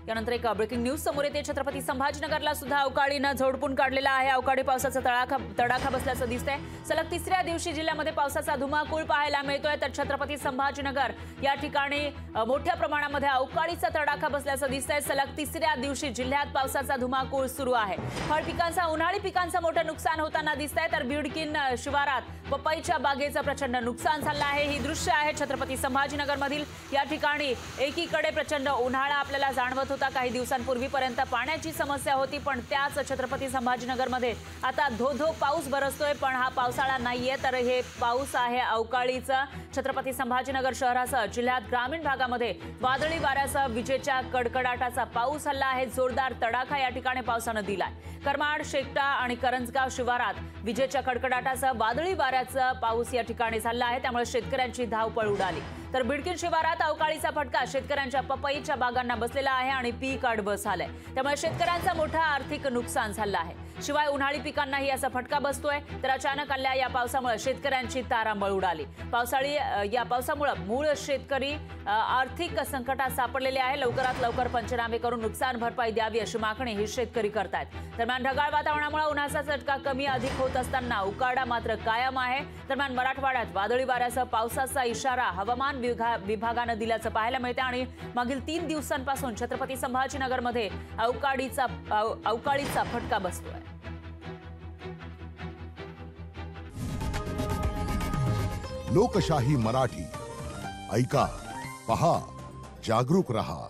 यानंतर एक breaking news समोर येते। छत्रपती संभाजीनगरला सुद्धा अवकाळीनं झोडपून काढलेला आहे। अवकाळी पावसाचा तडाखा बसल्याचं दिसतंय। सलग तिसऱ्या दिवशी जिल्ह्यामध्ये पावसाचा धुमाकूळ पाहायला मिळतोय। तर छत्रपती संभाजीनगर या ठिकाणी मोठ्या प्रमाणामध्ये अवकाळीचा तडाखा बसल्याचं दिसतंय। सलग तिसऱ्या दिवशी जिल्ह्यात पावसाचा धुमाकूळ सुरू आहे। फळ पिकांचा उन्हाळी पिकांचं मोठं नुकसान होताना दिसतंय। तर बिडकीन शिवारात पपईच्या बागेचं प्रचंड नुकसान झालं आहे। ही दृश्य आहे छत्रपती संभाजीनगर मधील। या ठिकाणी एकीकडे प्रचंड उन्हाळा आपल्याला जाणवत होता। काही दिवसांपूर्वीपर्यंत पाण्याची समस्या होती, पण त्याच छत्रपती संभाजीनगरमध्ये आता धो पाऊस बरसतोय। पण हा पावसाळा नाहीये, तर हे पाऊस आहे अवकाळीचा। छत्रपती संभाजीनगर शहरासह जिल्ह्यात ग्रामीण भागामध्ये वादळी वाऱ्यासह विजेच्या कडकडाटाचा पाऊस हल्ला आहे। जोरदार तडाखा या ठिकाणी पावसानं दिलाय। करमाड, शेकटा आणि करंजगाव शिवारात विजेच्या कडकडाटासह वादळी वाऱ्याचा पाऊस या ठिकाणी झाला आहे। त्यामुळे शेतकऱ्यांची धावपळ उडाली। तर बिडकीन शिवारात अवकाळीचा फटका शेतकऱ्यांच्या पपईच्या बागांना बसलेला आहे आणि पीक आडबस झालंय। त्यामुळे शेतकऱ्यांचा मोठा आर्थिक नुकसान झालं आहे। शिवाय उन्हाळी पिकांनाही याचा फटका बसतोय। तर अचानक आलेल्या या पावसामुळे शेतकऱ्यांची तारांबळ उडाली। या पावसामुळे मूळ शेतकरी आर्थिक संकटात सापडलेले आहे। लवकरात लवकर पंचनामे करून नुकसान भरपाई द्यावी अशी मागणी हे शेतकरी करतायत। दरम्यान ढगाळ वातावरणामुळे उन्हाचा चटका कमी अधिक होत असताना उकाडा मात्र कायम आहे। दरम्यान मराठवाड्यात वादळी वाऱ्यासह पावसाचा इशारा हवामान विभागानं दिल्याचं पाहायला मिळतं आणि मागील 3 दिवसांपासून छत्रपती संभाजीनगरमध्ये अवकाळीचा फटका बसतोय। लोकशाही मराठी ऐका, पहा, जागरूक रहा।